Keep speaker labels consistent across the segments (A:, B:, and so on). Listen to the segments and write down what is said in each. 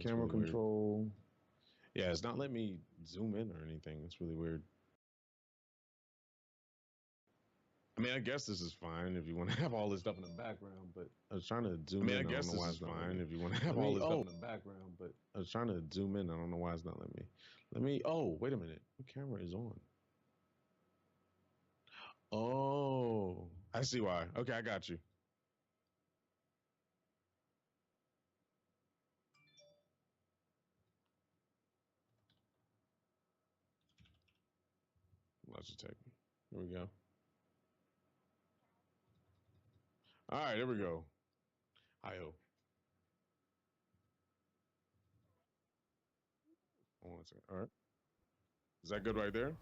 A: camera control. Yeah, it's not letting me zoom in or anything. It's really weird. I mean, I guess this is fine if you want to have all this stuff in the background, but I was trying to zoom in. I guess this is fine if you want to have all this stuff in the background, but I was trying to zoom in. I don't know why it's not letting me. Oh, wait a minute. The camera is on. Oh, I see why. Okay, I got you. Logitech. Here we go. All right, here we go. Hi-ho. All right. Is that good right there?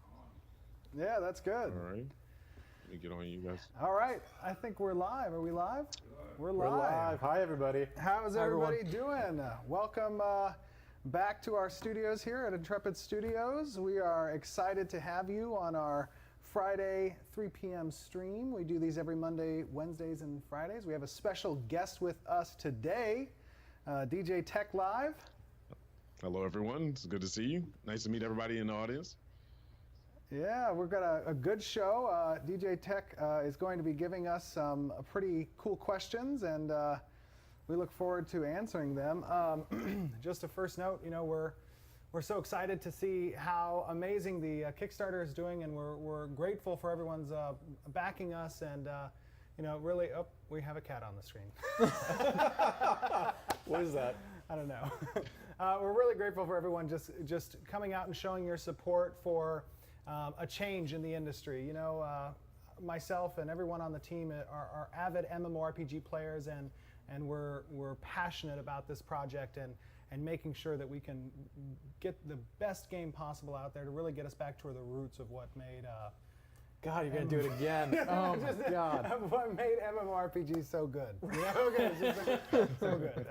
B: Yeah, that's good.
A: All right. Let me get on you guys.
B: All right. I think we're live. Are we live? We're live.
C: Hi, everybody.
B: How's everybody doing? Welcome back to our studios here at Intrepid Studios. We are excited to have you on our Friday 3 p.m. stream. We do these every Monday, Wednesdays, and Fridays. We have a special guest with us today, DJTechLive.
A: Hello, everyone. It's good to see you. Nice to meet everybody in the audience.
B: Yeah, we've got a good show. DJ Tech is going to be giving us some pretty cool questions, and we look forward to answering them. Just a first note, you know, we're so excited to see how amazing the Kickstarter is doing, and we're grateful for everyone's backing us, and you know, really, we have a cat on the screen.
C: What is that?
B: I don't know. We're really grateful for everyone just coming out and showing your support for a change in the industry. You know, myself and everyone on the team are avid MMORPG players, and we're passionate about this project and making sure that we can get the best game possible out there to really get us back to the roots of what made
C: God, you're gonna do it again. Oh my God.
B: What made MMORPG so good. Yeah, okay, it's just so good.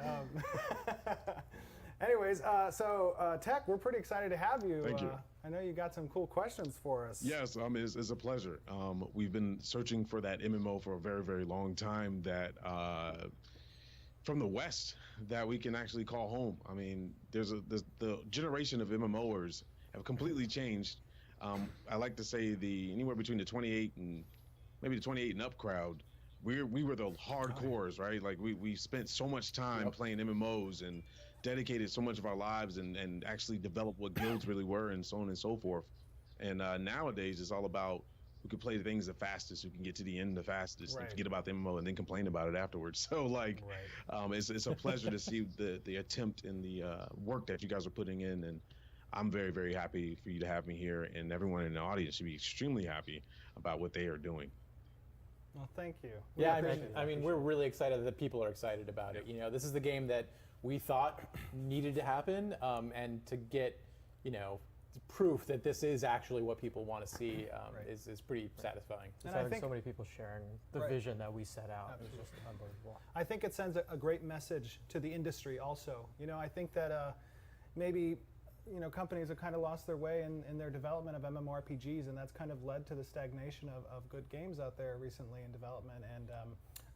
B: Anyways, so Tech, we're pretty excited to have you.
A: Thank you.
B: I know you got some cool questions for us.
A: Yes, it's a pleasure. We've been searching for that MMO for a very, very long time that from the West that we can actually call home. I mean, the generation of MMOers have completely changed. I like to say anywhere between the 28 and maybe the 28 and up crowd, we were the hardcores, right? Like we spent so much time playing MMOs and dedicated so much of our lives and actually developed what guilds really were and so on and so forth. And nowadays it's all about who can play things the fastest, who can get to the end the fastest, and forget about the MMO and then complain about it afterwards. So like, it's a pleasure to see the attempt and the work that you guys are putting in, and I'm very, very happy for you to have me here, and everyone in the audience should be extremely happy about what they are doing.
B: Well, thank you.
C: Yeah, I mean, we're really excited that people are excited about it. You know, this is the game that we thought needed to happen, and to get, you know, proof that this is actually what people want to see is pretty satisfying.
D: And I think so many people sharing the vision that we set out. It's just unbelievable.
B: I think it sends a great message to the industry also. You know, I think that maybe, you know, companies have kind of lost their way in their development of MMORPGs, and that's kind of led to the stagnation of good games out there recently in development. And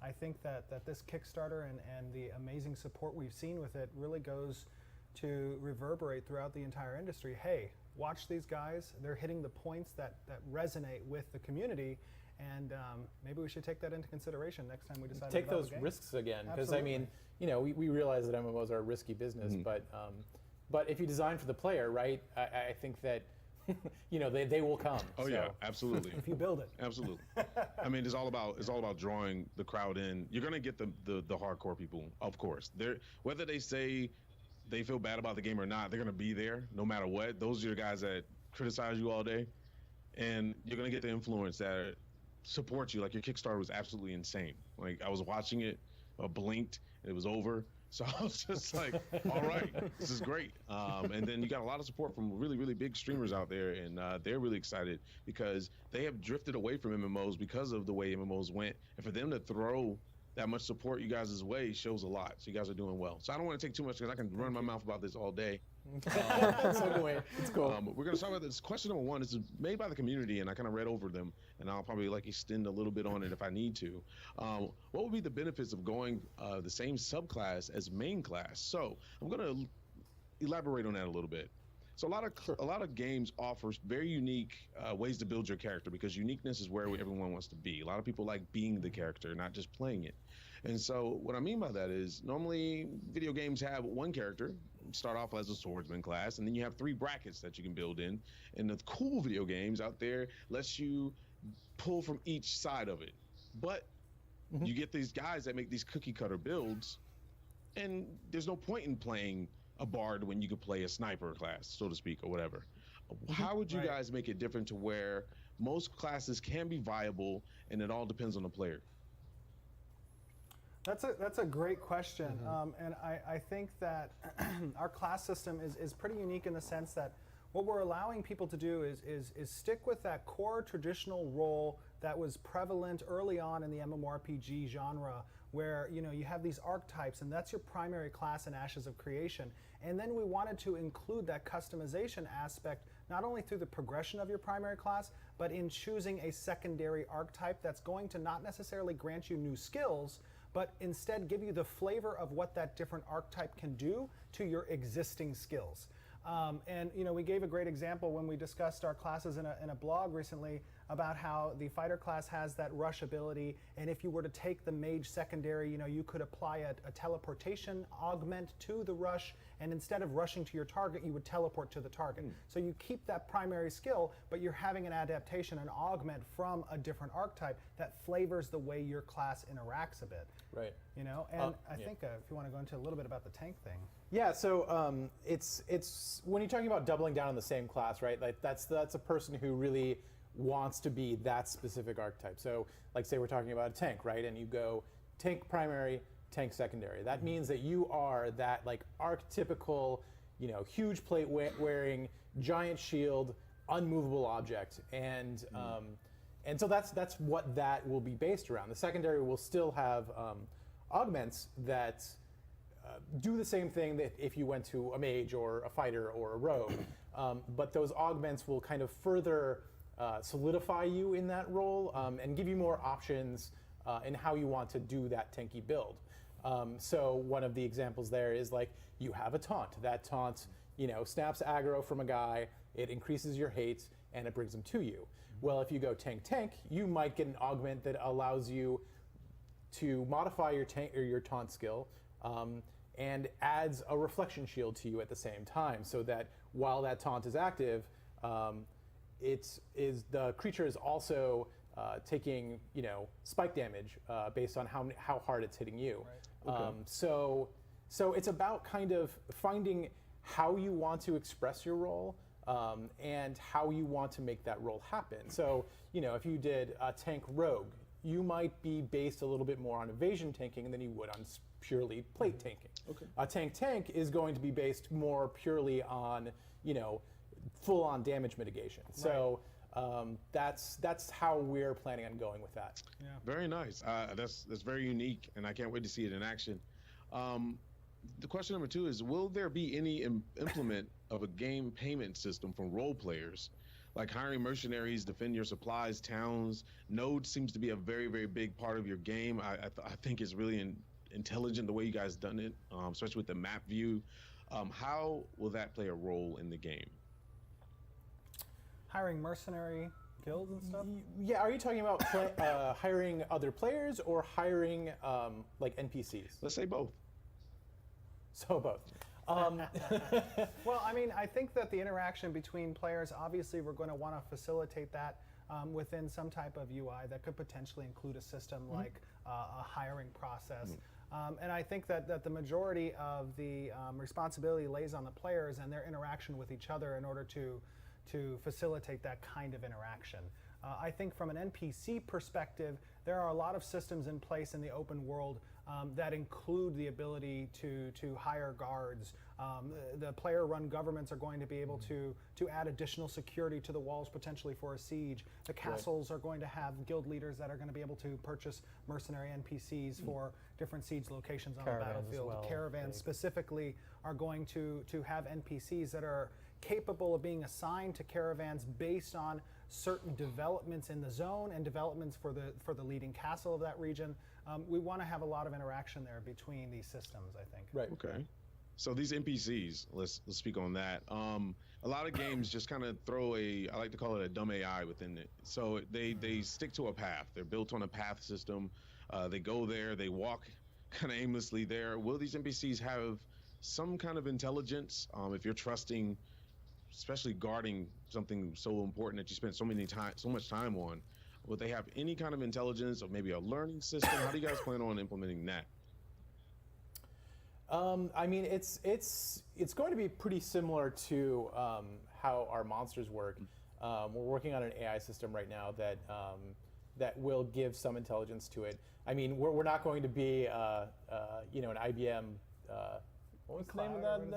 B: I think that this Kickstarter and the amazing support we've seen with it really goes to reverberate throughout the entire industry. Hey, watch these guys. They're hitting the points that resonate with the community, and maybe we should take that into consideration next time we decide
C: take
B: to develop
C: those
B: a game.
C: risks again, because I mean, you know, we realize that MMOs are a risky business, but if you design for the player, right, I think that, you know, they will come.
A: Oh, yeah, absolutely.
B: If you build it.
A: Absolutely. I mean, it's all about drawing the crowd in. You're gonna get the hardcore people, of course. Whether they say they feel bad about the game or not, they're gonna be there no matter what. Those are the guys that criticize you all day, and you're gonna get the influence that support you. Like, your Kickstarter was absolutely insane. Like, I was watching it, blinked, and it was over. So I was just like, all right, this is great. And then you got a lot of support from really, really big streamers out there, and they're really excited because they have drifted away from MMOs because of the way MMOs went. And for them to throw that much support you guys' way shows a lot. So you guys are doing well. So I don't want to take too much because I can run my mouth about this all day.
C: So anyway, it's cool.
A: We're going to talk about this. Question number one. This is made by the community, and I kind of read over them, and I'll probably extend a little bit on it if I need to. What would be the benefits of going the same subclass as main class? So I'm going to elaborate on that a little bit. So a lot of games offers very unique ways to build your character because uniqueness is where everyone wants to be. A lot of people like being the character, not just playing it. And so what I mean by that is normally video games have one character, start off as a swordsman class, and then you have 3 brackets that you can build in. And the cool video games out there lets you pull from each side of it. But you get these guys that make these cookie cutter builds, and there's no point in playing a bard when you could play a sniper class, so to speak, or whatever. How would you guys make it different to where most classes can be viable and it all depends on the player?
B: That's a great question, and I think that our class system is pretty unique in the sense that what we're allowing people to do is stick with that core traditional role that was prevalent early on in the MMORPG genre, where you have these archetypes and that's your primary class in Ashes of Creation. And then we wanted to include that customization aspect not only through the progression of your primary class, but in choosing a secondary archetype that's going to not necessarily grant you new skills, but instead give you the flavor of what that different archetype can do to your existing skills. And we gave a great example when we discussed our classes in a blog recently about how the fighter class has that rush ability, and if you were to take the mage secondary, you could apply a teleportation augment to the rush, and instead of rushing to your target, you would teleport to the target. So you keep that primary skill, but you're having an adaptation, an augment from a different archetype that flavors the way your class interacts a bit.
C: Right.
B: And I think if you want to go into a little bit about the tank thing.
C: Yeah, so it's when you're talking about doubling down on the same class, right? Like that's a person who really wants to be that specific archetype. So like say we're talking about a tank, right? And you go tank primary, tank secondary. That means that you are that like archetypical, huge plate wearing, giant shield, unmovable object. And so that's what that will be based around. The secondary will still have augments that do the same thing that if you went to a mage or a fighter or a rogue, but those augments will kind of further solidify you in that role and give you more options in how you want to do that tanky build. So one of the examples there is like you have a taunt. That taunt, snaps aggro from a guy, it increases your hate, and it brings him to you. Well, if you go tank, you might get an augment that allows you to modify your tank or your taunt skill and adds a reflection shield to you at the same time, so that while that taunt is active, the creature is also taking spike damage based on how hard it's hitting you. Right. Okay. So it's about kind of finding how you want to express your role and how you want to make that role happen. So if you did a tank rogue, you might be based a little bit more on evasion tanking than you would on purely plate tanking. Okay. A tank is going to be based more purely on full-on damage mitigation. Right. So that's how we're planning on going with that.
A: Yeah. Very nice. That's very unique, and I can't wait to see it in action. The question number 2 is: will there be any implement of a game payment system for role players, like hiring mercenaries, defend your supplies, towns? Node seems to be a very, very big part of your game. I think it's really intelligent the way you guys done it, especially with the map view. How will that play a role in the game?
B: Hiring mercenary guilds and stuff?
C: Yeah, are you talking about hiring other players or hiring like NPCs?
A: Let's say both.
C: So both.
B: Well, I think that the interaction between players, obviously we're going to want to facilitate that within some type of UI that could potentially include a system like a hiring process. And I think that the majority of the responsibility lays on the players and their interaction with each other in order to facilitate that kind of interaction. I think from an NPC perspective, there are a lot of systems in place in the open world that include the ability to hire guards. The player-run governments are going to be able to add additional security to the walls potentially for a siege. The castles are going to have guild leaders that are going to be able to purchase mercenary NPCs for different siege locations on the battlefield.
D: Well,
B: caravans specifically are going to have NPCs that are capable of being assigned to caravans based on certain developments in the zone and developments for the leading castle of that region. We want to have a lot of interaction there between these systems, I think.
C: Right.
A: Okay. So these NPCs, let's speak on that. A lot of games just kind of throw I like to call it a dumb AI within it. So they stick to a path. They're built on a path system. They go there, they walk kind of aimlessly there. Will these NPCs have some kind of intelligence? If you're trusting, especially guarding something so important that you spent so much time on, will they have any kind of intelligence or maybe a learning system? How do you guys plan on implementing that?
C: I mean, it's going to be pretty similar to how our monsters work. We're working on an AI system right now that will give some intelligence to it. I mean, we're not going to be an IBM. What was the name of that?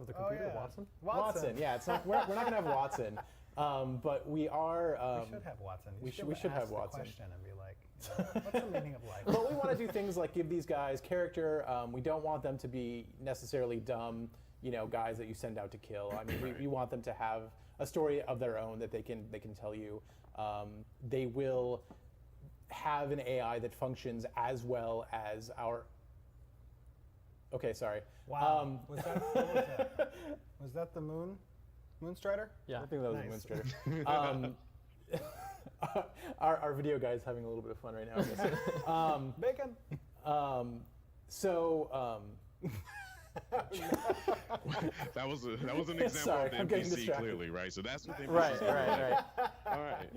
D: The computer,
B: yeah.
D: Watson?
C: Watson. Yeah, it's not. We're not going to have Watson, but we are.
B: We should have Watson.
C: We should
B: ask
C: have
B: the
C: Watson.
B: question and be like, what's the meaning of life?
C: But we want to do things like give these guys character. We don't want them to be necessarily dumb, guys that you send out to kill. I mean, we want them to have a story of their own that they can tell you. They will have an AI that functions as well as our. Okay, sorry.
B: Wow. What was that? Was that the Moonstrider?
D: Yeah.
C: I think that was
B: Nice.
C: a Moonstrider. Our video guy is having a little bit of fun right now, I guess.
B: Bacon.
C: So
A: that was an example
C: Sorry,
A: of the
C: I'm getting
A: NPC
C: distracted.
A: clearly, right? So that's what the NPC
C: right.
A: All right.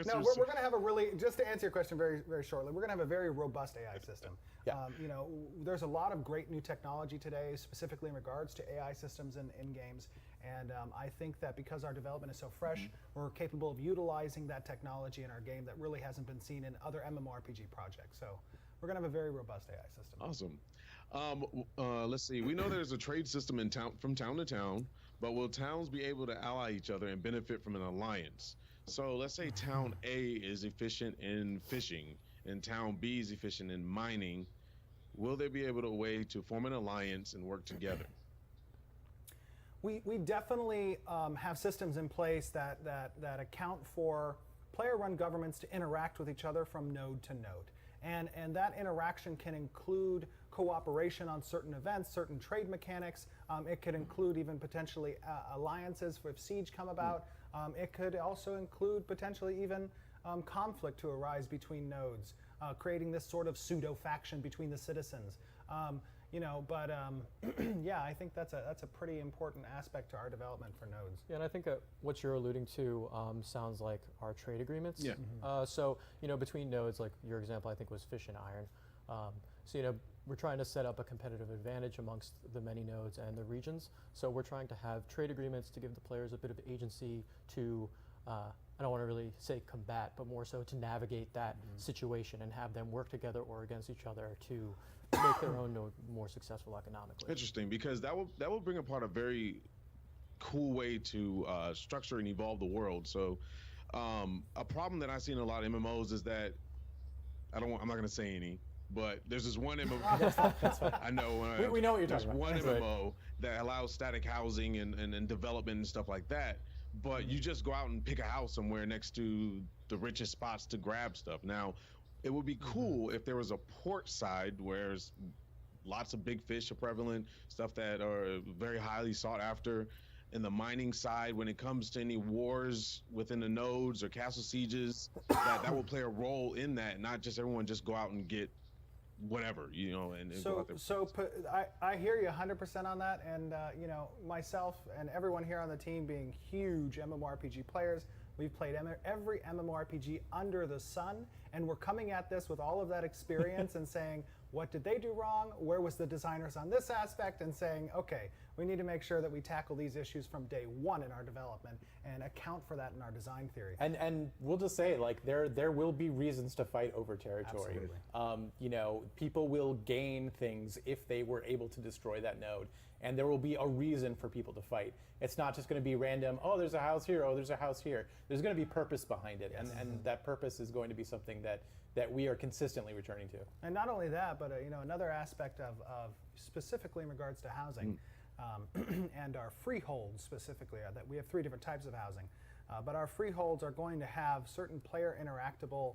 B: No, we're going to have just to answer your question very, very shortly, we're going to have a very robust AI system.
C: Yeah.
B: There's a lot of great new technology today, specifically in regards to AI systems in games. And I think that because our development is so fresh, we're capable of utilizing that technology in our game that really hasn't been seen in other MMORPG projects. So we're going to have a very robust AI system.
A: Awesome. Let's see. We know there's a trade system from town to town, but will towns be able to ally each other and benefit from an alliance? So let's say town A is efficient in fishing and town B is efficient in mining. Will they be able to way to form an alliance and work together?
B: We definitely have systems in place that account for player-run governments to interact with each other from node to node. And that interaction can include cooperation on certain events, certain trade mechanics. It could include even potentially alliances if siege come about. It could also include potentially even conflict to arise between nodes, creating this sort of pseudo-faction between the citizens. Yeah, I think that's a pretty important aspect to our development for nodes.
D: Yeah, and I think what you're alluding to sounds like our trade agreements.
A: Yeah.
D: So, between nodes, like your example, I think was fish and iron. So, we're trying to set up a competitive advantage amongst the many nodes and the regions. So we're trying to have trade agreements to give the players a bit of agency to, I don't want to really say combat, but more so to navigate that situation and have them work together or against each other to make their own node more successful economically.
A: Interesting, because that will bring apart a very cool way to structure and evolve the world. So a problem that I see in a lot of MMOs is that I'm not going to say any, but there's this one MMO.
C: That's fine.
A: I know.
C: We know what you're
A: there's
C: talking about.
A: one
C: That's
A: MMO that allows static housing and development and stuff like that. But you just go out and pick a house somewhere next to the richest spots to grab stuff. Now, it would be cool if there was a port side where lots of big fish are prevalent, stuff that are very highly sought after. In the mining side, when it comes to any wars within the nodes or castle sieges, that will play a role in that, not just everyone just go out and get whatever, and go out there.
B: I hear you 100% on that, and myself and everyone here on the team being huge MMORPG players, we've played every MMORPG under the sun, and we're coming at this with all of that experience and saying, what did they do wrong? Where was the designers on this aspect? And saying, okay, we need to make sure that we tackle these issues from day one in our development and account for that in our design theory.
C: And we'll just say, like, there will be reasons to fight over territory.
B: Absolutely.
C: People will gain things if they were able to destroy that node, and there will be a reason for people to fight. It's not just going to be random, oh, there's a house here, oh, there's a house here. There's going to be purpose behind it, and that purpose is going to be something that we are consistently returning to.
B: And not only that, but another aspect of specifically in regards to housing, and our freeholds specifically, that we have 3 different types of housing, but our freeholds are going to have certain player interactable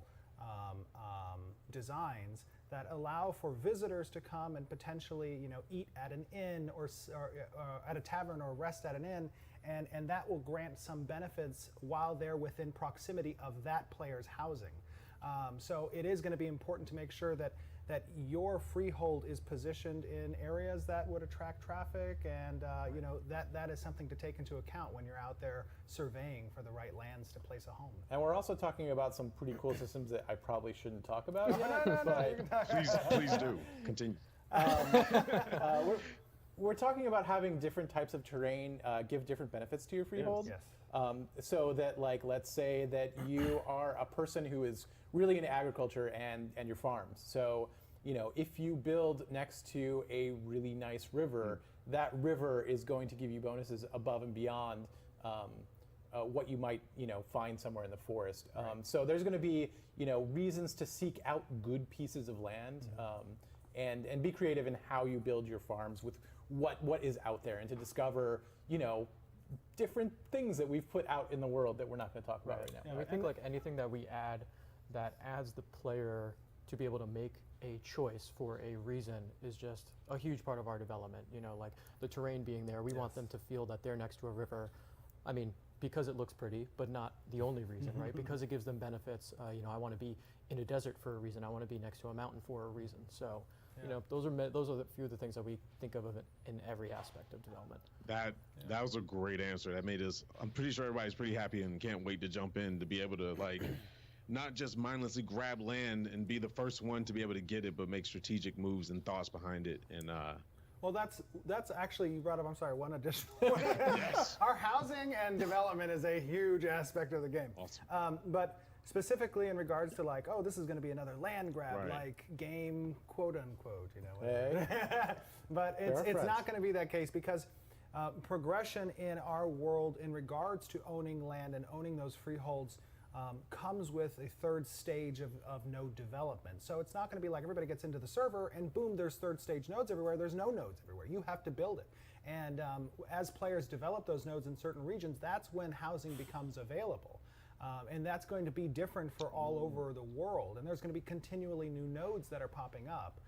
B: designs that allow for visitors to come and potentially, eat at an inn or at a tavern or rest at an inn, and that will grant some benefits while they're within proximity of that player's housing. So it is going to be important to make sure that your freehold is positioned in areas that would attract traffic, and that is something to take into account when you're out there surveying for the right lands to place a home.
C: And we're also talking about some pretty cool systems that I probably shouldn't talk about yet.
A: Please do. Continue.
C: We're talking about having different types of terrain give different benefits to your freehold.
B: Yes.
C: So that, like, let's say that you are a person who is really into agriculture and your farms. So, if you build next to a really nice river, that river is going to give you bonuses above and beyond what you might, find somewhere in the forest. So there's going to be, reasons to seek out good pieces of land and be creative in how you build your farms with what is out there, and to discover, different things that we've put out in the world that we're not going to talk about right now.
D: And we think like anything that we add that adds the player to be able to make a choice for a reason is just a huge part of our development. Like the terrain being there, we want them to feel that they're next to a river. I mean, because it looks pretty, but not the only reason, right? Because it gives them benefits. I want to be in a desert for a reason. I want to be next to a mountain for a reason. So, those are the few of the things that we think of it in every aspect of development.
A: That was a great answer. That made us. I'm pretty sure everybody's pretty happy and can't wait to jump in to be able to not just mindlessly grab land and be the first one to be able to get it, but make strategic moves and thoughts behind it. And
B: well, that's actually, you brought up, I'm sorry, one additional.
A: Yes.
B: Our housing and development is a huge aspect of the game.
A: Awesome.
B: But specifically in regards to this is going to be another land grab,
A: Right.
B: like game, quote unquote,
C: Hey.
B: But it's not going to be that case, because progression in our world in regards to owning land and owning those freeholds comes with a third stage of node development. So it's not going to be like everybody gets into the server and boom, there's third stage nodes everywhere. There's no nodes everywhere. You have to build it. And as players develop those nodes in certain regions, that's when housing becomes available. And that's going to be different for all over the world. And there's going to be continually new nodes that are popping up.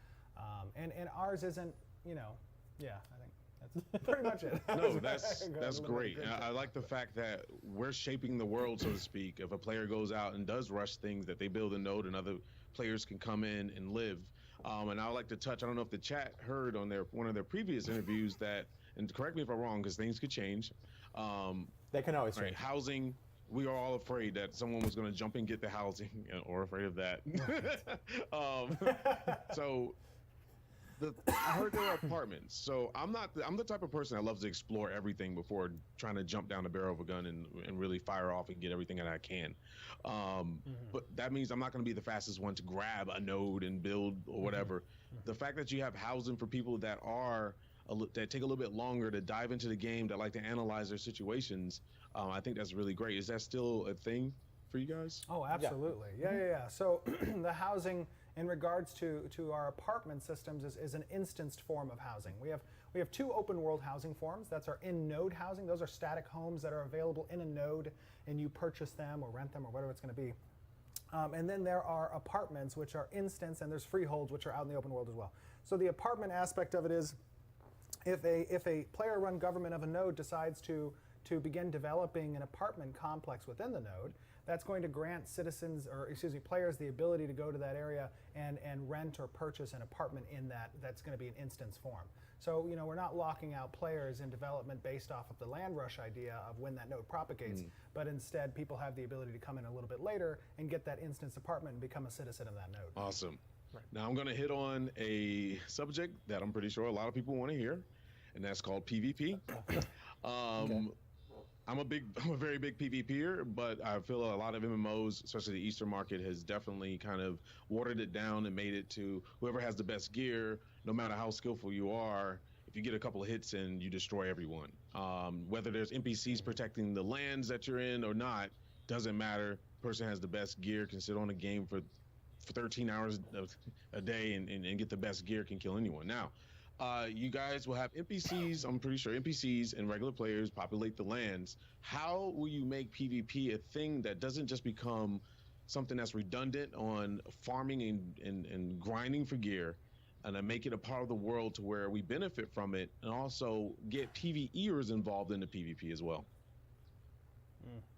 B: And ours isn't, I think that's pretty much it.
A: No, that's great. I like the fact that we're shaping the world, so to speak. If a player goes out and does rush things, that they build a node and other players can come in and live. And I would like to touch, I don't know if the chat heard on one of their previous interviews that, and correct me if I'm wrong, because things could change.
C: They can always change.
A: Right, housing. We are all afraid that someone was going to jump and get the housing, or afraid of that. So I heard there are apartments. So I'm the type of person that loves to explore everything before trying to jump down the barrel of a gun and really fire off and get everything that I can. But that means I'm not going to be the fastest one to grab a node and build or whatever. The fact that you have housing for people that take a little bit longer to dive into the game, that like to analyze their situations, I think that's really great. Is that still a thing for you guys?
B: Oh, absolutely. Yeah. So the housing in regards to our apartment systems is an instanced form of housing. We have two open world housing forms. That's our in-node housing. Those are static homes that are available in a node, and you purchase them or rent them or whatever it's going to be. And then there are apartments, which are instance, and there's freeholds, which are out in the open world as well. So the apartment aspect of it is, if a player-run government of a node decides to begin developing an apartment complex within the node, that's going to grant players the ability to go to that area and rent or purchase an apartment in that's going to be an instance form. So, we're not locking out players in development based off of the land rush idea of when that node propagates, but instead people have the ability to come in a little bit later and get that instance apartment and become a citizen of that node.
A: Awesome. Right. Now I'm going to hit on a subject that I'm pretty sure a lot of people want to hear, and that's called PvP. Okay. I'm a very big PvPer, but I feel a lot of MMOs, especially the Eastern market, has definitely kind of watered it down and made it to whoever has the best gear, no matter how skillful you are. If you get a couple of hits in, you destroy everyone. Whether there's NPCs protecting the lands that you're in or not, doesn't matter. Person has the best gear, can sit on a game for 13 hours a day and get the best gear, can kill anyone. Now, you guys will have NPCs, I'm pretty sure NPCs and regular players populate the lands. How will you make PvP a thing that doesn't just become something that's redundant on farming and grinding for gear, and then make it a part of the world to where we benefit from it, and also get PvEers involved in the PvP as well.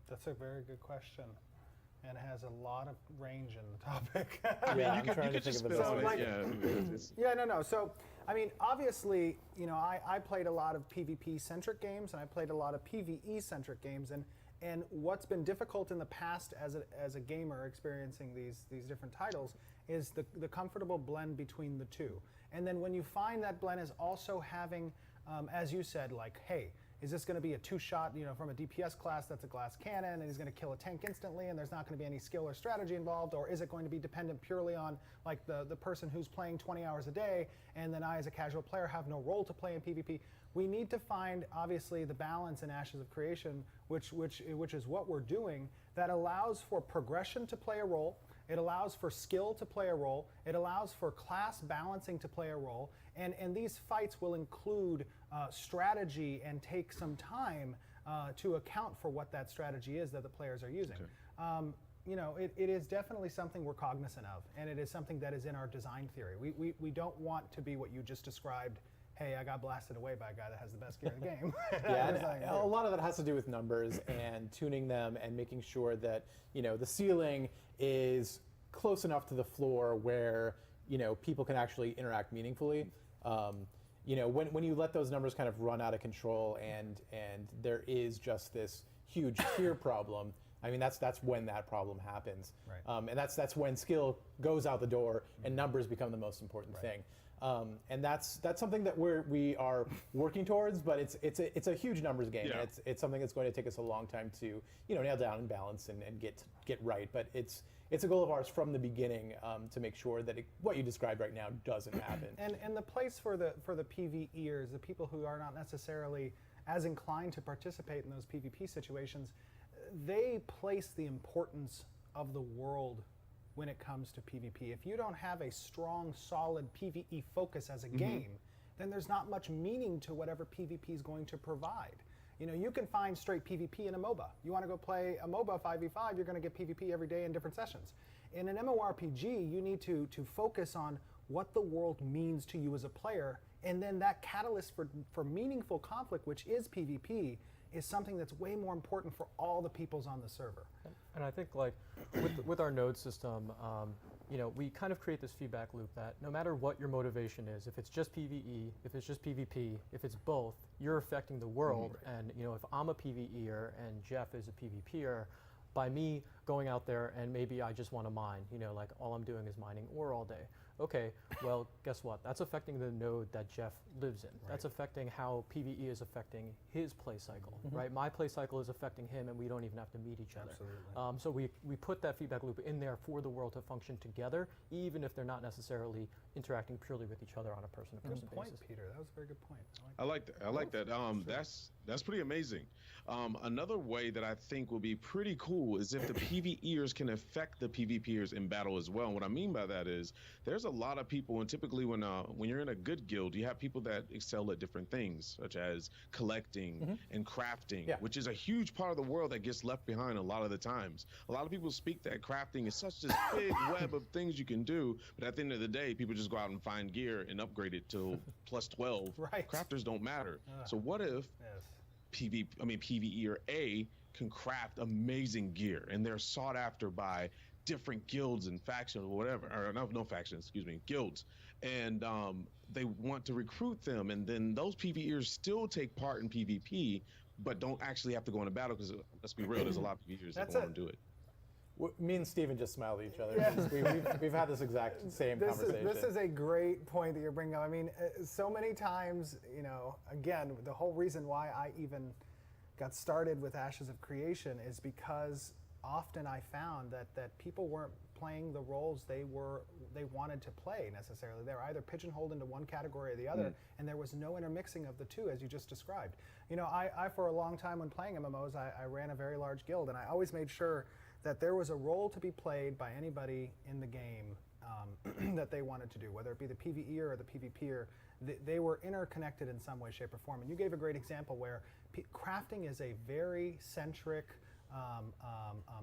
B: That's a very good question, and it has a lot of range in the topic.
C: Yeah,
A: you could just spit on it.
B: No. So, I mean, obviously, you know, I played a lot of PvP-centric games, and I played a lot of PvE-centric games, and what's been difficult in the past as a gamer experiencing these different titles is the comfortable blend between the two. And then when you find that blend is also having, as you said, like, hey, is this going to be a two-shot, you know, from a DPS class that's a glass cannon, and he's going to kill a tank instantly, and there's not going to be any skill or strategy involved, or is it going to be dependent purely on like the person who's playing 20 hours a day, and then I, as a casual player, have no role to play in PvP? We need to find, obviously, the balance in Ashes of Creation, which is what we're doing, that allows for progression to play a role. It allows for skill to play a role. It allows for class balancing to play a role. And these fights will include strategy and take some time to account for what that strategy is that the players are using. Okay. You know, it is definitely something we're cognizant of, and it is something that is in our design theory. We don't want to be what you just described. Hey, I got blasted away by a guy that has the best gear in the game.
C: Yeah, and a lot of that has to do with numbers and tuning them and making sure that, you know, the ceiling is close enough to the floor where, you know, people can actually interact meaningfully. You know, when you let those numbers kind of run out of control and there is just this huge tier problem, I mean, that's when that problem happens.
B: Right.
C: And that's when skill goes out the door and numbers become the most important thing. And that's something that we are working towards, but it's a huge numbers game.
A: Yeah.
C: And it's something that's going to take us a long time to, you know, nail down and balance and get right. But it's a goal of ours from the beginning to make sure that what you described right now doesn't happen.
B: And the place for the PvEers, the people who are not necessarily as inclined to participate in those PvP situations, they place the importance of the world when it comes to PvP. If you don't have a strong, solid PvE focus as a game, then there's not much meaning to whatever PvP is going to provide. You know, you can find straight PvP in a MOBA. You want to go play a MOBA 5v5, you're going to get PvP every day in different sessions. In an MMORPG, you need to focus on what the world means to you as a player, and then that catalyst for meaningful conflict, which is PvP, is something that's way more important for all the peoples on the server.
D: And I think, like, with our node system, you know, we kind of create this feedback loop that no matter what your motivation is, if it's just PvE, if it's just PvP, if it's both, you're affecting the world. Right. And, you know, if I'm a PvEer and Jeff is a PvPer, by me going out there and maybe I just want to mine, you know, like all I'm doing is mining ore all day. Okay, well, guess what? That's affecting the node that Jeff lives in. Right. That's affecting how PvE is affecting his play cycle, right? My play cycle is affecting him, and we don't even have to meet each other.
B: Absolutely.
D: So we put that feedback loop in there for the world to function together, even if they're not necessarily interacting purely with each other on a person-to-person basis.
B: Good point, Peter. That was a very good point.
A: I like that. That's pretty amazing. Another way that I think will be pretty cool is if the PvEers can affect the PvPers in battle as well. And what I mean by that is there's a lot of people, and typically when you're in a good guild, you have people that excel at different things, such as collecting and crafting, which is a huge part of the world that gets left behind a lot of the times. A lot of people speak that crafting is such this big web of things you can do, but at the end of the day, people just go out and find gear and upgrade it to plus 12.
B: Right.
A: Crafters don't matter. So what if PvEer A can craft amazing gear, and they're sought after by different guilds and factions or whatever, or no factions, excuse me, guilds, and they want to recruit them, and then those PvEers still take part in PvP, but don't actually have to go into battle, because let's be real, there's a lot of PvEers that want to do it.
C: Me and Steven just smiled at each other. Yeah. We've had this exact same conversation.
B: This is a great point that you're bringing up. I mean, so many times, you know, again, the whole reason why I even got started with Ashes of Creation is because often I found that people weren't playing the roles they wanted to play necessarily. They were either pigeonholed into one category or the other, and there was no intermixing of the two, as you just described. You know, I for a long time when playing MMOs, I ran a very large guild, and I always made sure that there was a role to be played by anybody in the game that they wanted to do, whether it be the PvEer or the PvPer. They were interconnected in some way, shape, or form. And you gave a great example where crafting is a very centric,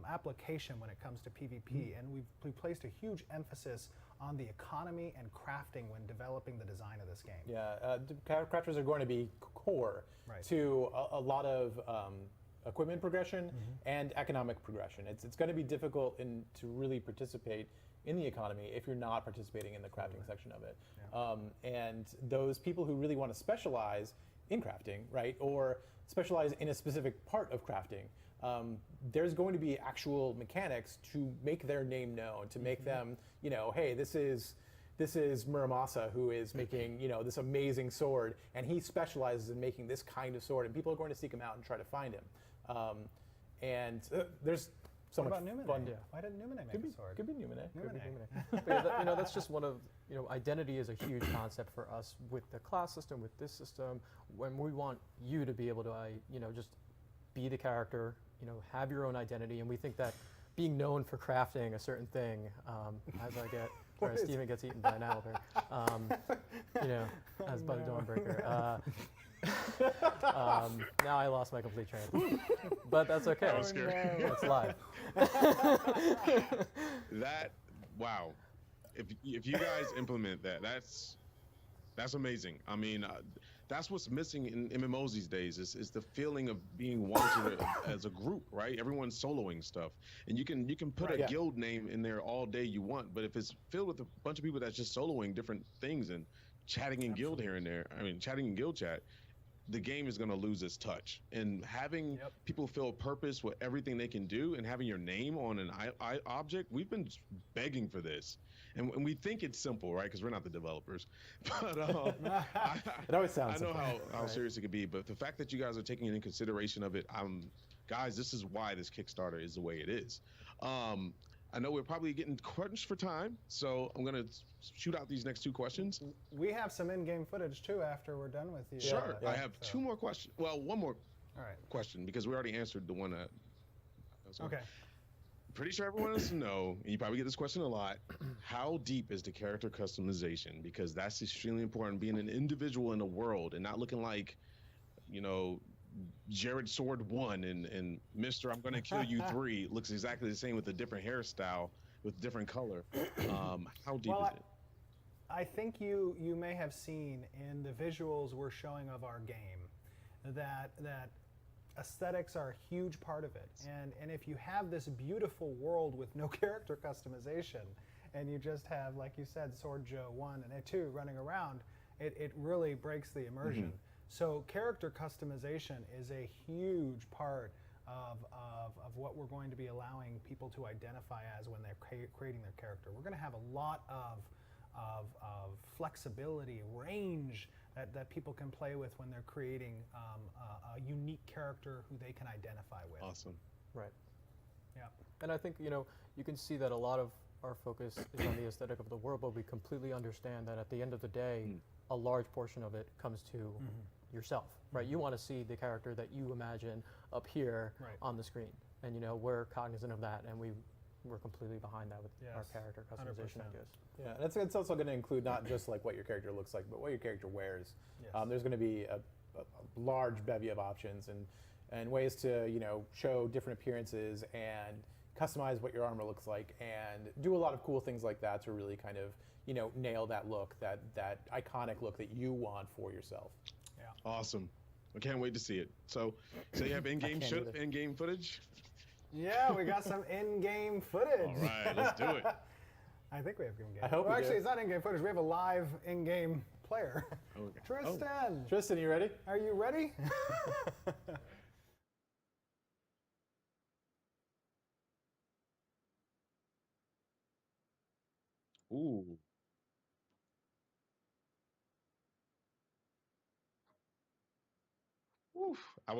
B: application when it comes to PvP, and we placed a huge emphasis on the economy and crafting when developing the design of this game.
C: Yeah, crafters are going to be core
B: Right.
C: to a lot of equipment progression and economic progression. It's going to be difficult to really participate in the economy if you're not participating in the crafting section of it. And those people who really want to specialize in crafting, right, or specialize in a specific part of crafting, there's going to be actual mechanics to make their name known, to make them, you know, hey, this is Muramasa who is making, you know, this amazing sword, and he specializes in making this kind of sword, and people are going to seek him out and try to find him. There's so
B: What
C: much
B: about Numine?
C: fun.
B: Why didn't Numine make a sword?
C: Could be Numine.
B: Numine.
D: But yeah, you know, that's just one of, you know, identity is a huge concept for us with the class system, with this system. When we want you to be able to, you know, just be the character, you know, have your own identity, and we think that being known for crafting a certain thing, as I get, or as Steven gets eaten by an owlbear, you know, as by the Dawnbreaker. Now I lost my complete train of thought. But that's okay.
A: That was scary.
D: It's live.
A: That, wow. If you guys implement that, that's amazing. I mean, that's what's missing in MMOs these days is the feeling of being wanted as a group, right? Everyone's soloing stuff, and you can put a guild name in there all day you want, but if it's filled with a bunch of people that's just soloing different things and chatting in guild here and there, I mean, chatting in guild chat, the game is going to lose its touch. And having people feel purpose with everything they can do, and having your name on an object, we've been begging for this. And we think it's simple, right? Because we're not the developers. But
C: It always sounds
A: I know
C: simple.
A: how serious it could be. But the fact that you guys are taking into consideration of it, guys, this is why this Kickstarter is the way it is. I know we're probably getting crunched for time, so I'm going to shoot out these next two questions.
B: We have some in-game footage too after we're done with you.
A: Sure. I have two more questions. Well, one more
B: All right.
A: question, because we already answered the one that
B: Okay.
A: pretty sure everyone wants to know, and you probably get this question a lot, how deep is the character customization? Because that's extremely important, being an individual in the world and not looking like, you know, Jared Sword 1 and Mr. I'm Gonna Kill You 3 looks exactly the same with a different hairstyle with different color. How deep is it?
B: I think you may have seen in the visuals we're showing of our game that aesthetics are a huge part of it. And if you have this beautiful world with no character customization, and you just have, like you said, Sword Joe 1 and 2 running around, it really breaks the immersion. So character customization is a huge part of what we're going to be allowing people to identify as when they're creating their character. We're going to have a lot of flexibility, range that people can play with when they're creating a unique character who they can identify with.
A: Awesome.
D: Right.
B: Yeah.
D: And I think, you know, you can see that a lot of our focus is on the aesthetic of the world, but we completely understand that at the end of the day, a large portion of it comes to yourself, right? You want to see the character that you imagine up here on the screen. And, you know, we're cognizant of that, and we're completely behind that with our character customization
B: 100%.
D: ideas.
C: Yeah, and it's also going to include not just like what your character looks like, but what your character wears.
B: Yes.
C: There's going to be a large bevy of options and ways to, you know, show different appearances and customize what your armor looks like and do a lot of cool things like that to really kind of, you know, nail that look, that iconic look that you want for yourself.
B: Yeah.
A: Awesome. I can't wait to see it. So you have in-game footage?
B: Yeah, we got some in-game footage.
A: All right, let's do it.
B: I think we have in-game.
C: I hope
B: well,
C: we
B: actually,
C: do.
B: it's not in-game footage. We have a live in-game player.
A: Okay.
B: Tristan,
C: Tristan, you ready?
B: are you ready?
A: Ooh. Oof. I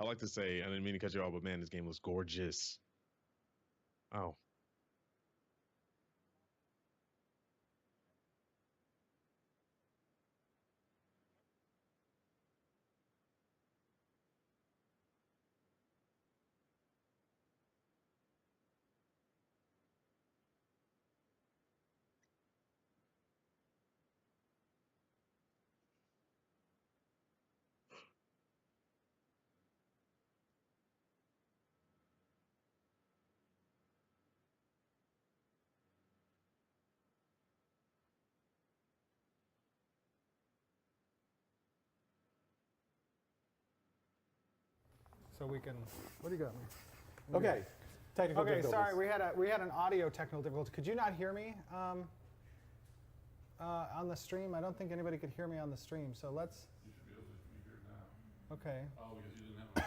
A: like to say, I didn't mean to cut you off, but man, this game was gorgeous. Oh.
B: so we can. What do you got me?
C: Okay. Technical
B: Okay,
C: difficulties.
B: sorry, we had an audio technical difficulty. Could you not hear me on the stream? I don't think anybody could hear me on the stream. So let's.
E: You should be able to be here now.
B: Okay.
E: Oh, because you didn't have a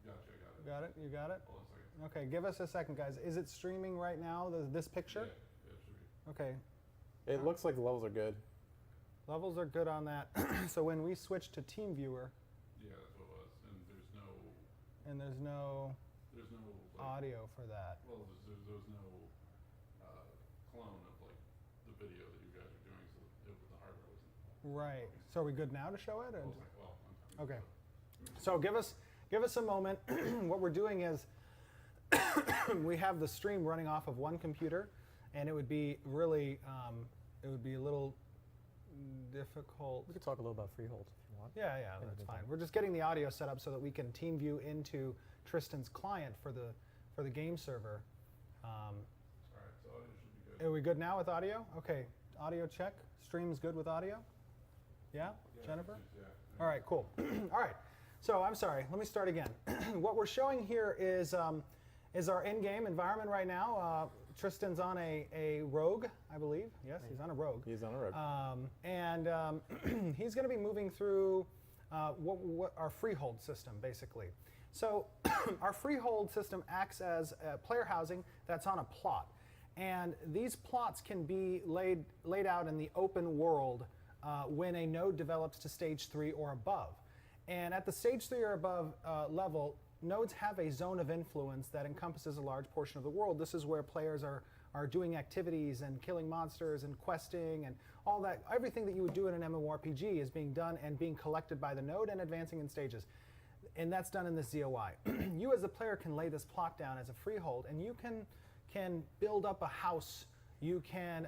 E: Gotcha, I got it.
B: Got it? You got it?
E: Hold on a second.
B: Okay, give us a second, guys. Is it streaming right now, this picture?
E: Yeah, it should be.
B: Okay,
C: It looks like the levels are good.
B: levels are good on that. So when we switch to Team Viewer,
E: Yeah, that's what it was. And there's no
B: and there's no
E: like,
B: audio for that.
E: well, there's no clone of like the video that you guys are doing, so the hardware wasn't.
B: Right. So are we good now to show it? Or?
E: Well, I'm
B: Okay. So give us a moment. What we're doing is we have the stream running off of one computer, and it would be really it would be a little difficult.
D: We could talk a little about Freehold if you want.
B: Yeah, that's fine. We're just getting the audio set up so that we can team view into Tristan's client for the game server.
E: Alright, so audio should be good.
B: Are we good now with audio? Okay, audio check. Stream's good with audio? Yeah, Jennifer?
E: Yeah.
B: All right, cool. All right, so I'm sorry, let me start again. What we're showing here is our in-game environment right now. Tristan's on a rogue, I believe. Yes, he's on a rogue.
C: He's on a road.
B: And he's going to be moving through what our freehold system, basically. So our freehold system acts as player housing that's on a plot. And these plots can be laid out in the open world when a node develops to stage 3 or above. And at the stage 3 or above level, nodes have a zone of influence that encompasses a large portion of the world. This is where players are doing activities and killing monsters and questing and all that. Everything that you would do in an MMORPG is being done and being collected by the node and advancing in stages. And that's done in this ZOI. You as a player can lay this plot down as a freehold, and you can build up a house. You can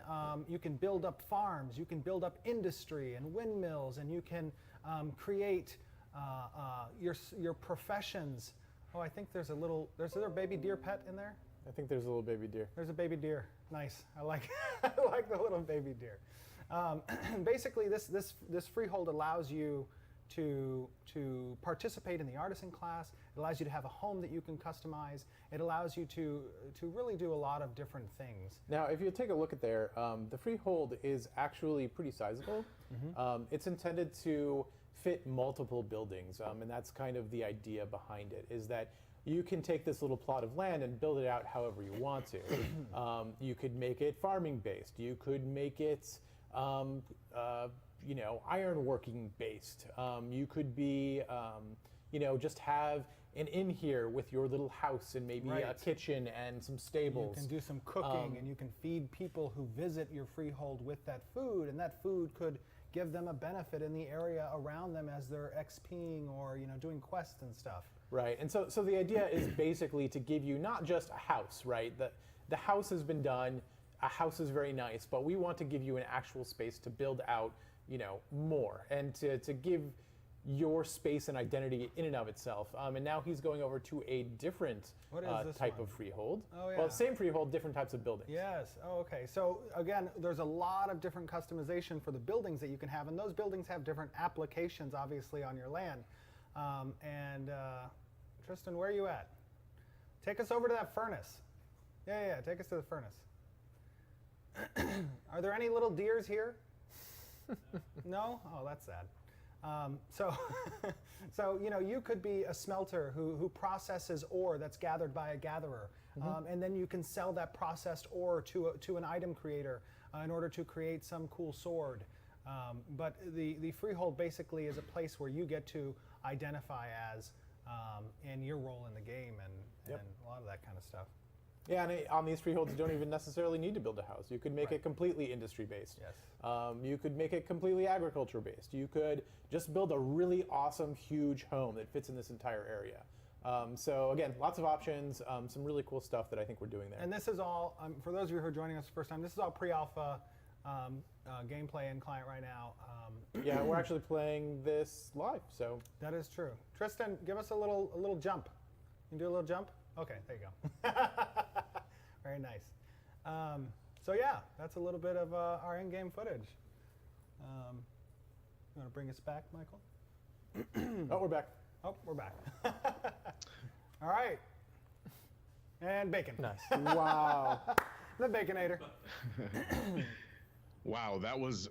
B: build up farms. You can build up industry and windmills, and you can create your professions. Oh, I think there's there a baby deer pet in there?
C: I think there's a little baby deer.
B: There's a baby deer. Nice. I like I like the little baby deer. Basically, this freehold allows you to participate in the artisan class. It allows you to have a home that you can customize. It allows you to really do a lot of different things.
C: Now, if you take a look at there, the freehold is actually pretty sizable. It's intended to fit multiple buildings, and that's kind of the idea behind it, is that you can take this little plot of land and build it out however you want to. You could make it farming based. You could make it ironworking based. You could be, just have an inn here with your little house and maybe a kitchen and some stables.
B: You can do some cooking, and you can feed people who visit your freehold with that food, and that food could give them a benefit in the area around them as they're XPing or doing quests and stuff.
C: Right, and so the idea is basically to give you not just a house, right? The house has been done. A house is very nice, but we want to give you an actual space to build out, more, and to give your space and identity in and of itself. And now he's going over to a different type of freehold.
B: Oh, yeah.
C: Well, same freehold, different types of buildings.
B: Yes. Oh, okay. So again, there's a lot of different customization for the buildings that you can have, and those buildings have different applications, obviously, on your land. Tristan, where are you at? Take us over to that furnace. Yeah. Take us to the furnace. Are there any little deers here? No? Oh, that's sad. So you could be a smelter who processes ore that's gathered by a gatherer, and then you can sell that processed ore to an item creator in order to create some cool sword. But the freehold basically is a place where you get to identify as and your role in the game and a lot of that kind of stuff.
C: Yeah, and on these freeholds, you don't even necessarily need to build a house. You could make it completely industry-based.
B: Yes.
C: You could make it completely agriculture-based. You could just build a really awesome, huge home that fits in this entire area. So again, lots of options, some really cool stuff that I think we're doing there.
B: And this is all, for those of you who are joining us the first time, this is all pre-alpha gameplay in client right now.
C: Yeah, we're actually playing this live, so.
B: That is true. Tristan, give us a little jump. You can do a little jump? Okay, there you go. Very nice. So yeah, that's a little bit of our in-game footage. You want to bring us back, Michael?
C: Oh, we're back.
B: Oh, we're back. All right. And bacon.
D: Nice.
C: Wow.
B: The Baconator.
A: Wow, that was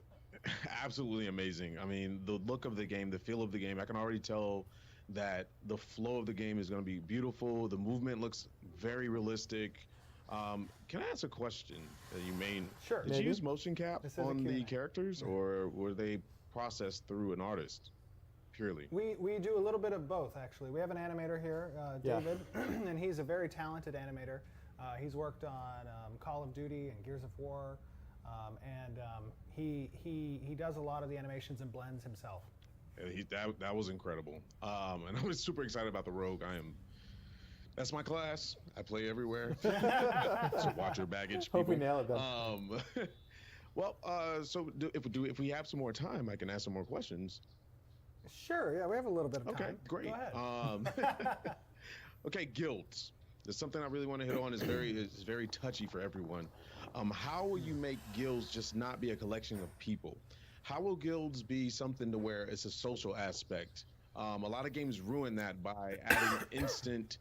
A: absolutely amazing. I mean, the look of the game, the feel of the game, I can already tell that the flow of the game is going to be beautiful. The movement looks very realistic. Can I ask a question that you may?
B: Sure.
A: Did you use motion cap
B: This is a
A: on the
B: Q&A.
A: characters, or were they processed through an artist purely?
B: We do a little bit of both, actually. We have an animator here,
C: Yeah.
B: David, and he's a very talented animator. He's worked on Call of Duty and Gears of War, and he does a lot of the animations and blends himself.
A: Yeah, that was incredible. And I was super excited about the Rogue. That's my class. I play everywhere. So watch your baggage.
C: Hope we
A: people.
C: nail it then.
A: Well, so if we have some more time, I can ask some more questions.
B: Sure, yeah, we have a little bit of time.
A: Okay, great.
B: Go ahead.
A: Okay, guilds. There's something I really want to hit on. Is very touchy for everyone. How will you make guilds just not be a collection of people? How will guilds be something to where it's a social aspect? A lot of games ruin that by adding instant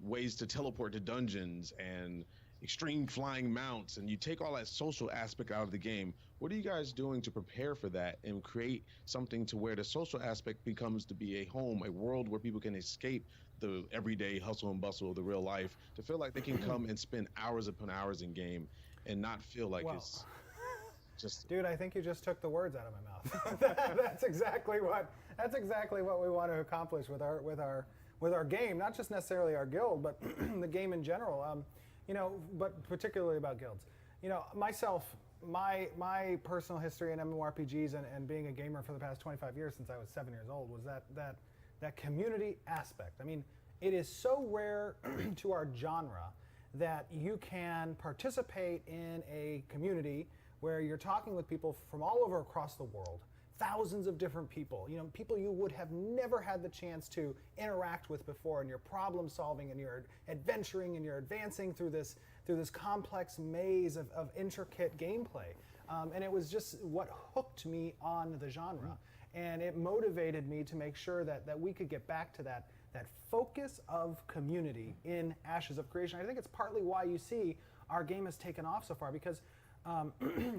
A: ways to teleport to dungeons and extreme flying mounts, and you take all that social aspect out of the game. What are you guys doing to prepare for that and create something to where the social aspect becomes to be a home, a world where people can escape the everyday hustle and bustle of the real life, to feel like they can come and spend hours upon hours in game and not feel like
B: Wow.
A: it's just
B: Dude, I think you just took the words out of my mouth. That's exactly what we want to accomplish with our game, not just necessarily our guild, but the game in general. But particularly about guilds. Myself, my personal history in MMORPGs and being a gamer for the past 25 years since I was 7 years old was that community aspect. I mean, it is so rare to our genre that you can participate in a community where you're talking with people from all over across the world, thousands of different people, people you would have never had the chance to interact with before, and you're problem solving and you're adventuring and you're advancing through this complex maze of intricate gameplay. And it was just what hooked me on the genre. And it motivated me to make sure that we could get back to that focus of community in Ashes of Creation. I think it's partly why you see our game has taken off so far, because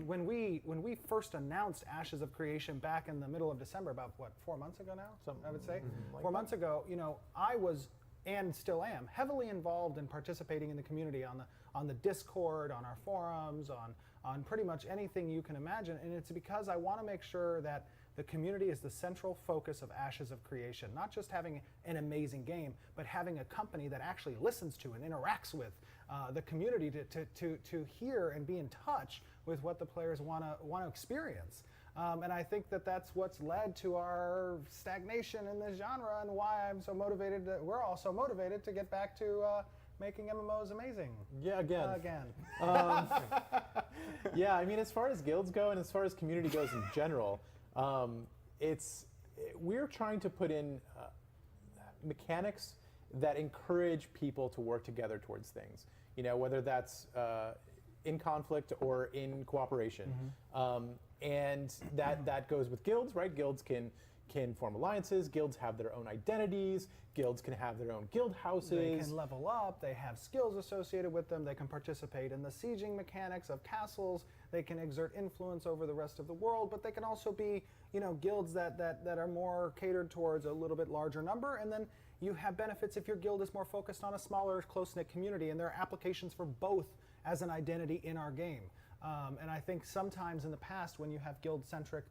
B: when we first announced Ashes of Creation back in the middle of December, about 4 months ago now, I would say, 4 months ago, I was and still am heavily involved in participating in the community on the Discord, on our forums, on pretty much anything you can imagine, and it's because I want to make sure that the community is the central focus of Ashes of Creation, not just having an amazing game, but having a company that actually listens to and interacts with the community to hear and be in touch with what the players want to experience. And I think that's what's led to our stagnation in this genre, and why we're all so motivated to get back to making MMOs amazing.
C: Yeah, again. Yeah, I mean, as far as guilds go and as far as community goes in general, we're trying to put in mechanics that encourage people to work together towards things. Whether that's in conflict or in cooperation, and that goes with guilds, right? Guilds can form alliances. Guilds have their own identities. Guilds can have their own guild houses.
B: They can level up. They have skills associated with them. They can participate in the sieging mechanics of castles. They can exert influence over the rest of the world, but they can also be, guilds that are more catered towards a little bit larger number. And then you have benefits if your guild is more focused on a smaller, close-knit community, and there are applications for both as an identity in our game. And I think sometimes in the past, when you have guild-centric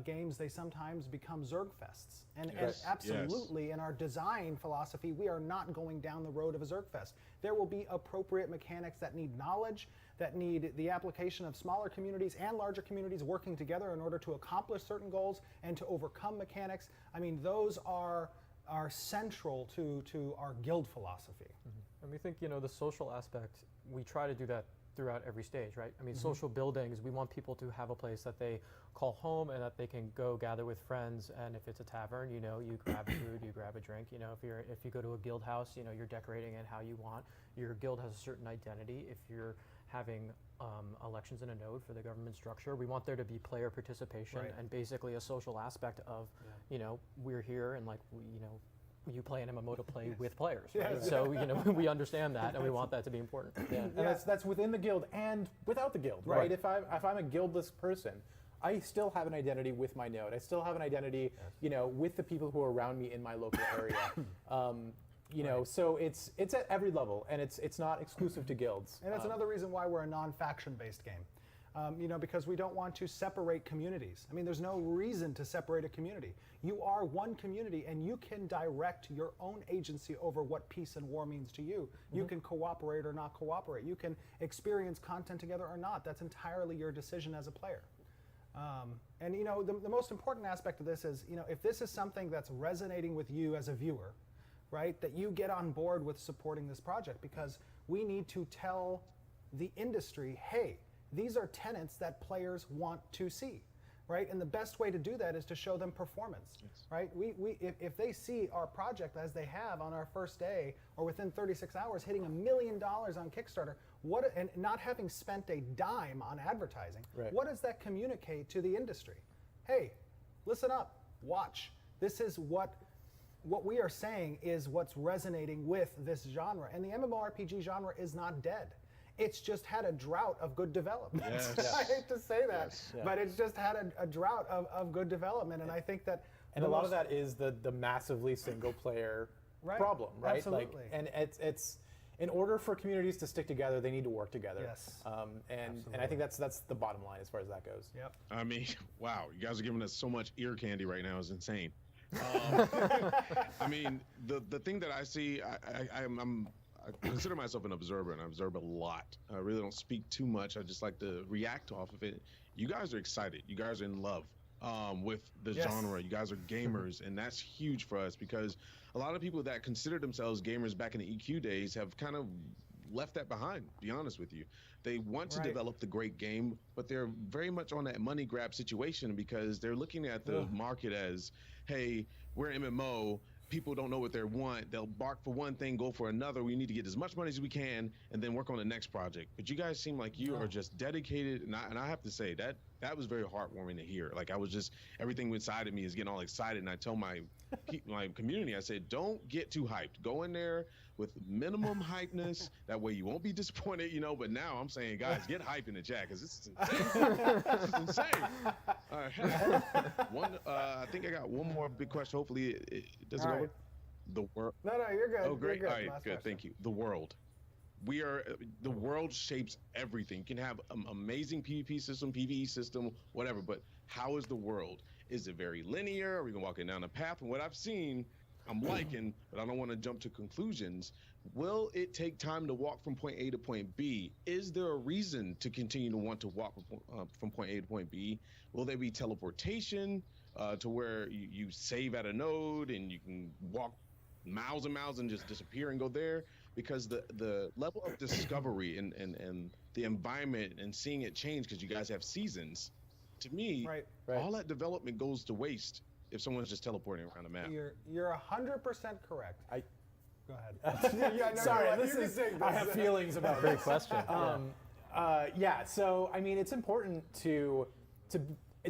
B: games, they sometimes become Zergfests. And absolutely, in our design philosophy, we are not going down the road of a Zergfest. There will be appropriate mechanics that need knowledge, that need the application of smaller communities and larger communities working together in order to accomplish certain goals and to overcome mechanics. I mean, those are central to our guild philosophy.
D: And we think, the social aspect, we try to do that throughout every stage, right? I mean, social buildings, we want people to have a place that they call home and that they can go gather with friends. And if it's a tavern, you grab food, you grab a drink. If you go to a guild house, you're decorating it how you want. Your guild has a certain identity. If you're having elections in a node for the government structure. We want there to be player participation and basically a social aspect of, we're here and you play an MMO to play with players, right? So we understand that and we want that to be important.
C: And that's within the guild and without the guild, right? If I'm a guildless person, I still have an identity with my node. I still have an identity, with the people who are around me in my local area. So it's at every level, and it's not exclusive to guilds.
B: And that's another reason why we're a non-faction-based game. Because we don't want to separate communities. I mean, there's no reason to separate a community. You are one community, and you can direct your own agency over what peace and war means to you. You can cooperate or not cooperate. You can experience content together or not. That's entirely your decision as a player. The most important aspect of this is, if this is something that's resonating with you as a viewer, right, that you get on board with supporting this project, because we need to tell the industry, hey, these are tenets that players want to see, right? And the best way to do that is to show them performance, right? If they see our project as they have on our first day or within 36 hours hitting $1 million on Kickstarter, and not having spent a dime on advertising, what does that communicate to the industry? Hey, listen up, watch. This is what we are saying is what's resonating with this genre. And the MMORPG genre is not dead. It's just had a drought of good development. I hate to say that, but it's just had a drought of good development. And I think that...
C: And a lot of that is the massively single-player problem, right?
B: Absolutely.
C: And it's in order for communities to stick together, they need to work together. And I think that's the bottom line as far as that goes.
A: I mean, wow, you guys are giving us so much ear candy right now. It's insane. I mean, the thing that I see, I consider myself an observer, and I observe a lot. I really don't speak too much. I just like to react off of it. You guys are excited. You guys are in love with the genre. You guys are gamers, and that's huge for us, because a lot of people that consider themselves gamers back in the EQ days have kind of left that behind, to be honest with you. They want to develop the great game, but they're very much on that money grab situation, because they're looking at the market as, hey, we're MMO, people don't know what they want. They'll bark for one thing, go for another. We need to get as much money as we can and then work on the next project. But you guys seem like you are just dedicated. And I have to say that was very heartwarming to hear. Like, I was just, everything inside of me is getting all excited. And I tell my community, I said, don't get too hyped. Go in there with minimum hypeness. That way you won't be disappointed, But now I'm saying, guys, get hype in the chat, because this is insane. This is insane. All right. I think I got one more big question. Hopefully it doesn't go over. The world.
B: No, you're good.
A: Oh, great.
B: You're good.
A: All right, good. Thank you. The world. The world shapes everything. You can have an amazing PvP system, PvE system, whatever, but how is the world? Is it very linear? Are we gonna walk it down a path? And what I've seen, I'm liking, but I don't want to jump to conclusions. Will it take time to walk from point A to point B? Is there a reason to continue to want to walk from point A to point B? Will there be teleportation to where you save at a node and you can walk miles and miles and just disappear and go there? Because the level of discovery and the environment and seeing it change, because you guys have seasons, to me, all that development goes to waste if someone's just teleporting around the map.
B: You're 100% correct. Go ahead.
C: Sorry, I have feelings about
D: Great question.
C: So I mean, it's important to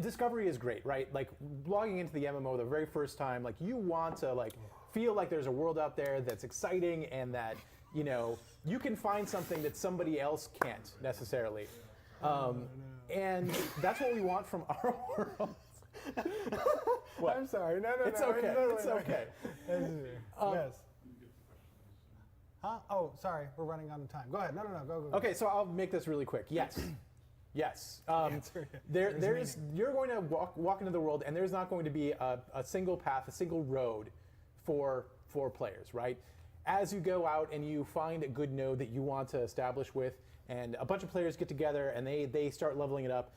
C: discovery is great, right? Like, logging into the MMO the very first time, like, you want to feel like there's a world out there that's exciting and that you can find something that somebody else can't necessarily. And that's what we want from our world. What?
B: I'm sorry. No.
C: It's okay. It's okay.
B: Yes. Huh? Oh, sorry. We're running out of time. Go ahead. No. Go.
C: Okay, so I'll make this really quick. Yes. Yes. You're going to walk into the world, and there's not going to be a single path, a single road for players, right? As you go out and you find a good node that you want to establish with, and a bunch of players get together and they start leveling it up,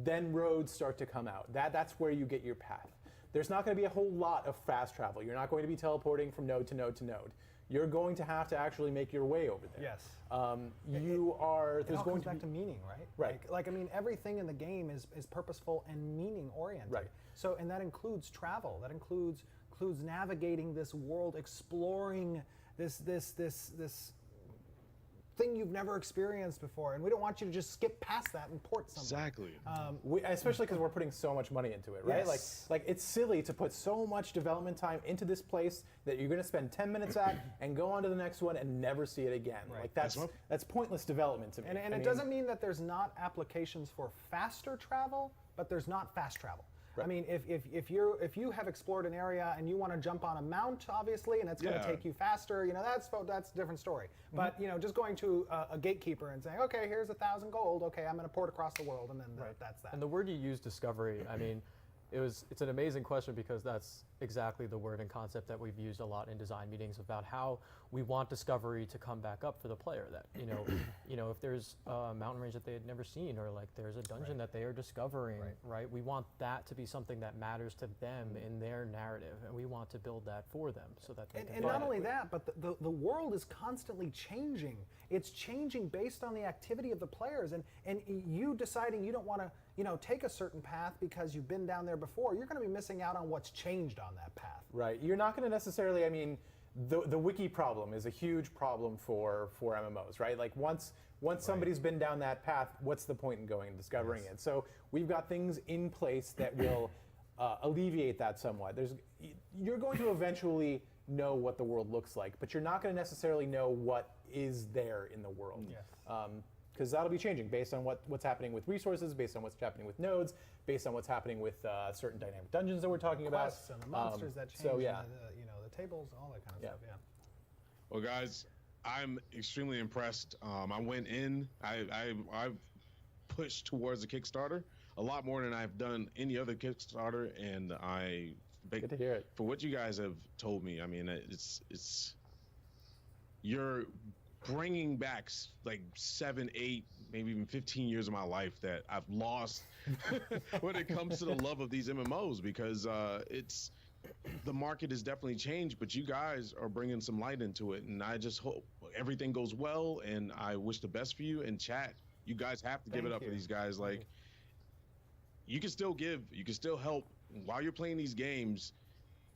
C: then roads start to come out. That's where you get your path. There's not going to be a whole lot of fast travel. You're not going to be teleporting from node to node to node. You're going to have to actually make your way over there.
B: Yes.
C: There's
B: all
C: going
B: comes back to meaning, right?
C: Right.
B: Like I mean, everything in the game is purposeful and meaning oriented.
C: Right.
B: So, and that includes travel. That includes navigating this world, exploring this thing you've never experienced before, and we don't want you to just skip past that and port somewhere.
A: Exactly.
C: Especially because we're putting so much money into it, right?
B: Yes.
C: Like it's silly to put so much development time into this place that you're going to spend 10 minutes at and go on to the next one and never see it again.
B: Right.
C: Like that's pointless development to me.
B: And it doesn't mean that there's not applications for faster travel, but there's not fast travel.
C: Right.
B: I mean, if you have explored an area and you want to jump on a mount, obviously, and it's going to take you faster, that's a different story. But just going to a gatekeeper and saying, okay, here's 1,000 gold. Okay, I'm going to port across the world, and then that's that.
D: And the word you use, discovery, I mean, it's an amazing question because that's exactly the word and concept that we've used a lot in design meetings about how we want discovery to come back up for the player. That if there's a mountain range that they had never seen, or like there's a dungeon that they are discovering, right? We want that to be something that matters to them in their narrative, and we want to build that for them so that they can.
B: And not only that, but the world is constantly changing. It's changing based on the activity of the players, and you deciding you don't want to take a certain path because you've been down there before, you're going to be missing out on what's changed on that path.
C: Right. You're not going to necessarily, I mean, the wiki problem is a huge problem for MMOs, right? Like once somebody's been down that path, what's the point in going and discovering it? So we've got things in place that will alleviate that somewhat. You're going to eventually know what the world looks like, but you're not going to necessarily know what is there in the world.
B: Yes.
C: Because that'll be changing based on what's happening with resources, based on what's happening with nodes, based on what's happening with certain dynamic dungeons that we're talking about.
B: Quests and the monsters that change,
C: so yeah.
B: and the tables, all that kind of stuff. Yeah.
A: Well, guys, I'm extremely impressed. I went in. I pushed towards the Kickstarter a lot more than I've done any other Kickstarter, and
C: Good to hear it.
A: For what you guys have told me, I mean, it's you're bringing back like 7, 8, maybe even 15 years of my life that I've lost when it comes to the love of these MMOs, because the market has definitely changed, but you guys are bringing some light into it, and I just hope everything goes well, and I wish the best for you. And chat, you guys have to give it up for these guys. Like, you can still give, you can still help while you're playing these games.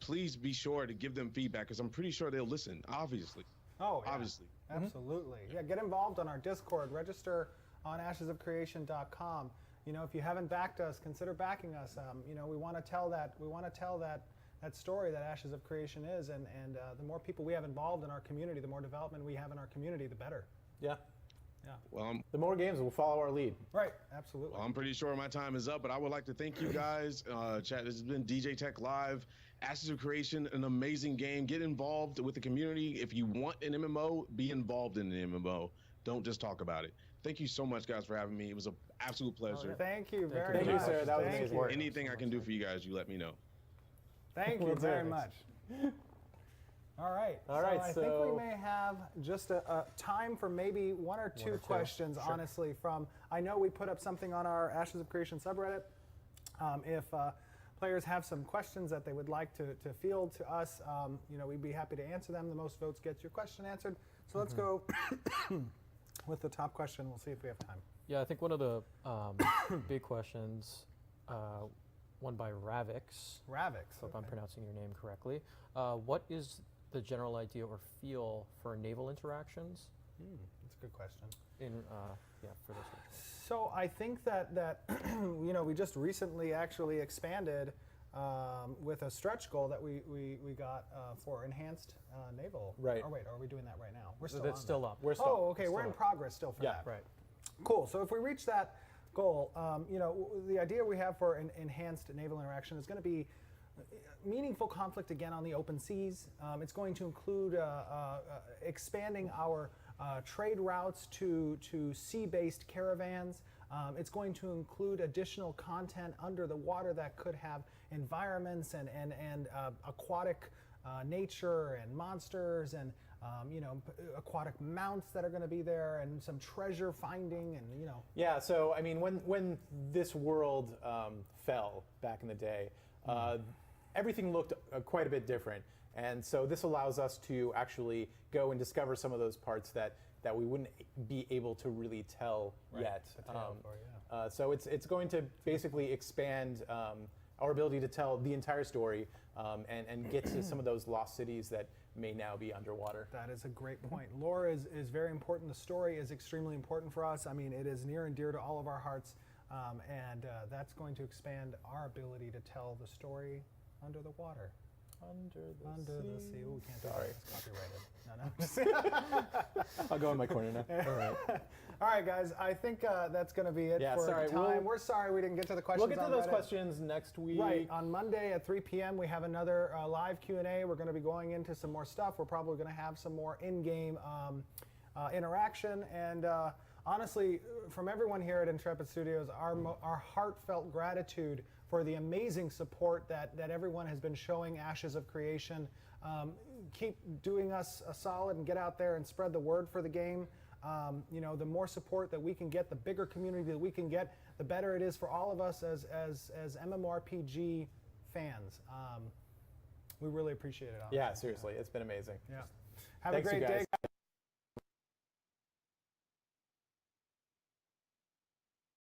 A: Please be sure to give them feedback, because I'm pretty sure they'll listen, obviously.
B: Oh, yeah.
A: Obviously.
B: Absolutely. Yeah, get involved on our Discord. Register on ashesofcreation.com. If you haven't backed us, consider backing us. We want to tell that story that Ashes of Creation is, and the more people we have involved in our community, the more development we have in our community, the better.
C: Yeah.
B: Yeah.
A: Well,
C: The more games will follow our lead.
B: Right. Absolutely.
A: I'm pretty sure my time is up, but I would like to thank you guys. Chat, this has been DJ Tech Live. Ashes of Creation, an amazing game. Get involved with the community. If you want an MMO, be involved in an MMO. Don't just talk about it. Thank you so much, guys, for having me. It was an absolute pleasure.
B: Thank you very much.
C: Thank you, sir. That was
B: Thank
C: amazing.
B: you.
A: Anything I can do for you guys, you let me know.
B: Thank you
C: We'll do
B: very
C: it.
B: much. All right.
C: All right,
B: I think we may have just a time for maybe one or two questions, honestly, I know we put up something on our Ashes of Creation subreddit. If players have some questions that they would like to field to us, we'd be happy to answer them. The most votes gets your question answered. So let's go with the top question. We'll see if we have time.
D: Yeah, I think one of the big questions, one by Ravix.
B: Ravix.
D: Hope I'm pronouncing your name correctly. What is the general idea or feel for naval interactions?
B: That's a good question.
D: For this one.
B: So I think that we just recently actually expanded with a stretch goal that we got for enhanced naval.
C: Right.
B: Oh wait, are we doing that right now? We're still
D: That's
B: on
D: still
B: that.
D: up.
C: We're still.
B: Oh, okay.
C: It's
B: We're
C: still
B: in
C: up.
B: progress still for that.
D: Right.
B: Cool. So if we reach that goal, the idea we have for an enhanced naval interaction is going to be meaningful conflict again on the open seas. It's going to include expanding our trade routes to sea-based caravans. It's going to include additional content under the water that could have environments and aquatic nature and monsters and aquatic mounts that are going to be there, and some treasure finding, and
C: Yeah, so I mean, when this world fell back in the day, everything looked quite a bit different, and so this allows us to actually go and discover some of those parts that we wouldn't be able to really tell yet.
B: The tale for,
C: So it's going to basically expand our ability to tell the entire story and get to some of those lost cities that may now be underwater.
B: That is a great point. Lore is very important. The story is extremely important for us. I mean, it is near and dear to all of our hearts, and that's going to expand our ability to tell the story under the water. Under the sea. Ooh, can't do
C: Sorry.
B: that. It's copyrighted. No, just
C: I'll go in my corner now. All right.
B: All right, guys. I think that's going to be it
C: Yeah,
B: for
C: sorry,
B: time. We're sorry we didn't get to the questions.
C: We'll get to
B: on
C: those
B: Reddit.
C: questions next week.
B: Right, on Monday at 3 p.m. we have another live Q&A. We're going to be going into some more stuff. We're probably going to have some more in-game interaction. And honestly, from everyone here at Intrepid Studios, our heartfelt gratitude for the amazing support that everyone has been showing Ashes of Creation. Keep doing us a solid and get out there and spread the word for the game. You know, the more support that we can get, the bigger community that we can get, the better it is for all of us as MMORPG fans. We really appreciate it. Honestly.
C: Yeah, seriously, it's been amazing.
B: Yeah. Have
C: Thanks,
B: a great
C: you guys.
B: day.